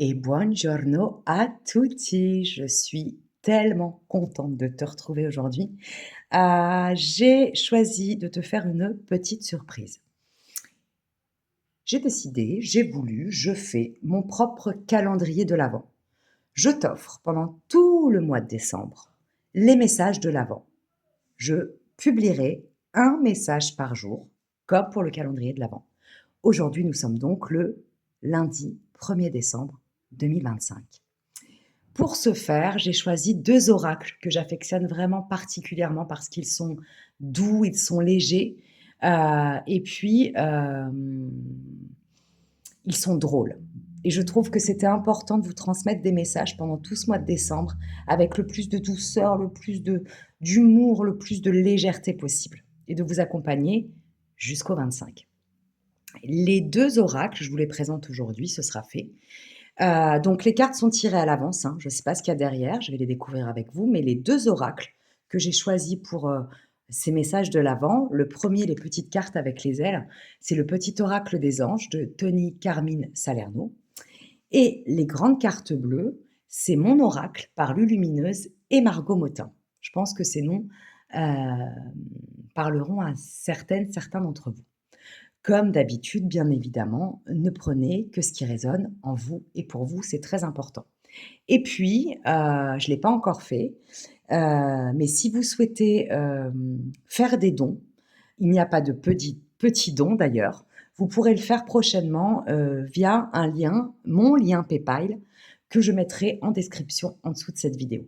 Et buongiorno a tutti. Je suis tellement contente de te retrouver aujourd'hui. J'ai choisi de te faire une petite surprise. J'ai décidé, j'ai voulu, je fais mon propre calendrier de l'Avent. Je t'offre pendant tout le mois de décembre les messages de l'Avent. Je publierai un message par jour, comme pour le calendrier de l'Avent. Aujourd'hui, nous sommes donc le lundi 1er décembre 2025. Pour ce faire, j'ai choisi 2 oracles que j'affectionne vraiment particulièrement parce qu'ils sont doux, ils sont légers, et puis, ils sont drôles et je trouve que c'était important de vous transmettre des messages pendant tout ce mois de décembre avec le plus de douceur, le plus de d'humour, le plus de légèreté possible et de vous accompagner jusqu'au 25. Les 2 oracles, je vous les présente aujourd'hui, ce sera fait. Donc les cartes sont tirées à l'avance, hein, je ne sais pas ce qu'il y a derrière, je vais les découvrir avec vous, mais les 2 oracles que j'ai choisis pour, ces messages de l'Avent, le premier, les petites cartes avec les ailes, c'est le petit oracle des anges de Tony Carmine Salerno et les grandes cartes bleues, c'est mon oracle par Lulumineuse et Margot Motin. Je pense que ces noms, parleront à certains d'entre vous. Comme d'habitude, bien évidemment, ne prenez que ce qui résonne en vous et pour vous, c'est très important. Et puis, je ne l'ai pas encore fait, mais si vous souhaitez, faire des dons, il n'y a pas de petits dons d'ailleurs, vous pourrez le faire prochainement, via un lien, mon lien PayPal, que je mettrai en description en dessous de cette vidéo.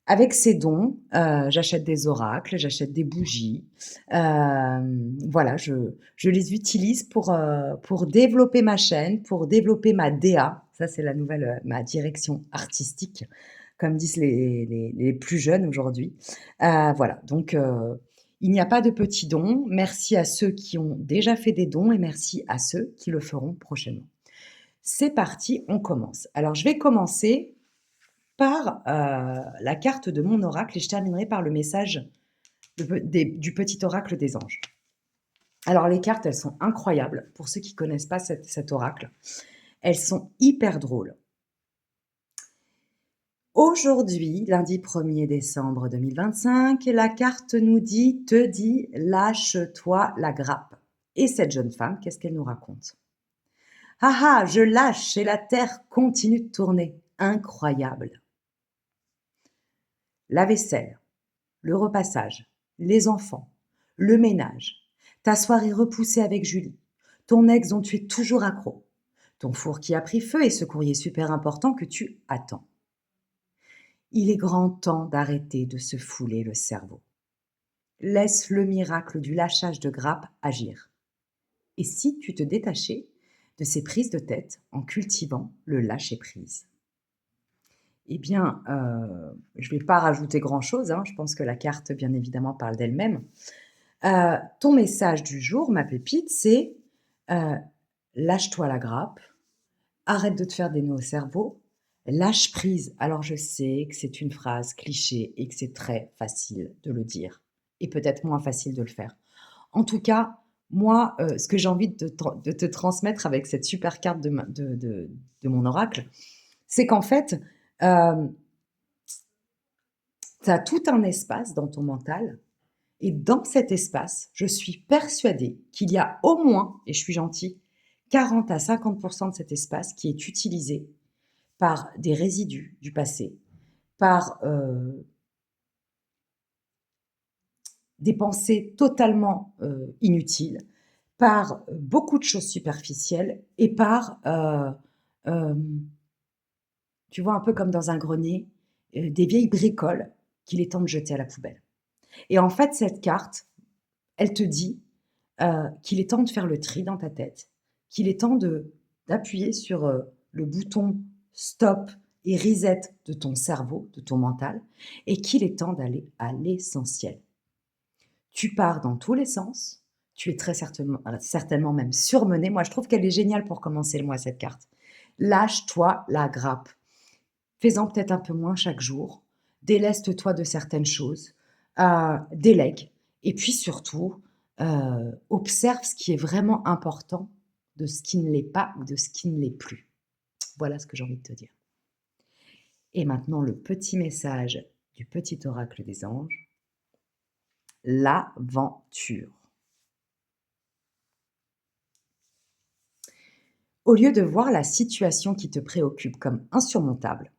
Avec ces dons, j'achète des oracles, j'achète des bougies. Voilà, je les utilise pour développer ma chaîne, pour développer ma DA. Ça, c'est la nouvelle, ma direction artistique, comme disent les plus jeunes aujourd'hui. Voilà, donc il n'y a pas de petits dons. Merci à ceux qui ont déjà fait des dons et merci à ceux qui le feront prochainement. C'est parti, on commence. Alors, je vais commencer par, la carte de mon oracle et je terminerai par le message du petit oracle des anges. Alors les cartes, elles sont incroyables pour ceux qui ne connaissent pas cet oracle. Elles sont hyper drôles. Aujourd'hui, lundi 1er décembre 2025, la carte nous dit, te dit: «Lâche-toi la grappe». Et cette jeune femme, qu'est-ce qu'elle nous raconte? «Ah ah, je lâche et la terre continue de tourner. Incroyable!» La vaisselle, le repassage, les enfants, le ménage, ta soirée repoussée avec Julie, ton ex dont tu es toujours accro, ton four qui a pris feu et ce courrier super important que tu attends. Il est grand temps d'arrêter de se fouler le cerveau. Laisse le miracle du lâchage de grappe agir. Et si tu te détachais de ces prises de tête en cultivant le lâcher-prise? Eh bien, je ne vais pas rajouter grand-chose, hein, je pense que la carte, bien évidemment, parle d'elle-même. Ton message du jour, ma pépite, c'est, lâche-toi la grappe, arrête de te faire des nœuds au cerveau, lâche prise. Alors je sais que c'est une phrase cliché et que c'est très facile de le dire et peut-être moins facile de le faire. En tout cas, moi, ce que j'ai envie de te transmettre avec cette super carte de mon oracle, c'est qu'en fait, tu as tout un espace dans ton mental et dans cet espace, je suis persuadée qu'il y a au moins, et je suis gentille, 40 à 50 de cet espace qui est utilisé par des résidus du passé, par, des pensées totalement, inutiles, par, beaucoup de choses superficielles et par, hem, tu vois, un peu comme dans un grenier, des vieilles bricoles qu'il est temps de jeter à la poubelle. Et en fait, cette carte, elle te dit, qu'il est temps de faire le tri dans ta tête, qu'il est temps d'appuyer sur, le bouton stop et reset de ton cerveau, de ton mental et qu'il est temps d'aller à l'essentiel. Tu pars dans tous les sens, tu es très certainement même surmené. Moi, je trouve qu'elle est géniale pour commencer le mois, cette carte. Lâche-toi la grappe. Fais-en peut-être un peu moins chaque jour. Déleste-toi de certaines choses. Délègue. Et puis surtout, observe ce qui est vraiment important de ce qui ne l'est pas ou de ce qui ne l'est plus. Voilà ce que j'ai envie de te dire. Et maintenant, le petit message du petit oracle des anges, l'aventure. Au lieu de voir la situation qui te préoccupe comme insurmontable,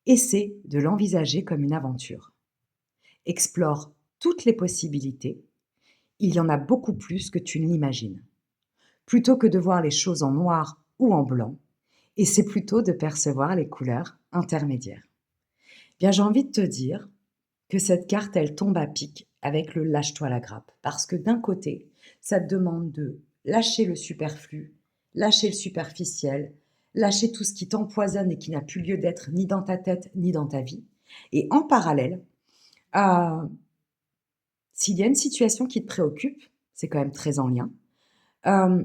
essaie de l'envisager comme une aventure. Explore toutes les possibilités. Il y en a beaucoup plus que tu ne l'imagines. Plutôt que de voir les choses en noir ou en blanc, essaie plutôt de percevoir les couleurs intermédiaires. Bien, j'ai envie de te dire que cette carte, elle tombe à pic avec le lâche-toi la grappe. Parce que d'un côté, ça te demande de lâcher le superflu, lâcher le superficiel, lâcher tout ce qui t'empoisonne et qui n'a plus lieu d'être ni dans ta tête ni dans ta vie. Et en parallèle, euh, s'il y a une situation qui te préoccupe, c'est quand même très en lien, euh,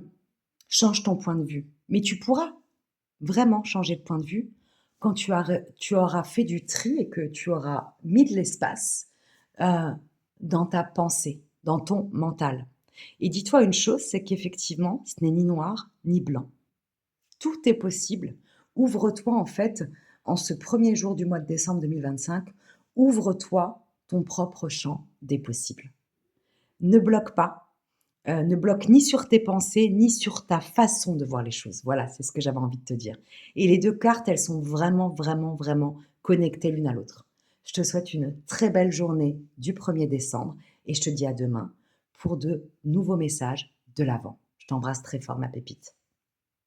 change ton point de vue. Mais tu pourras vraiment changer de point de vue quand tu auras fait du tri et que tu auras mis de l'espace euh, dans ta pensée, dans ton mental. Et dis-toi une chose, c'est qu'effectivement, ce n'est ni noir ni blanc. Tout est possible. Ouvre-toi en fait, en ce premier jour du mois de décembre 2025, ouvre-toi ton propre champ des possibles. Ne bloque pas, ne bloque ni sur tes pensées, ni sur ta façon de voir les choses. Voilà, c'est ce que j'avais envie de te dire. Et les deux cartes, elles sont vraiment, vraiment, vraiment connectées l'une à l'autre. Je te souhaite une très belle journée du 1er décembre et je te dis à demain pour de nouveaux messages de l'avant. Je t'embrasse très fort, ma pépite.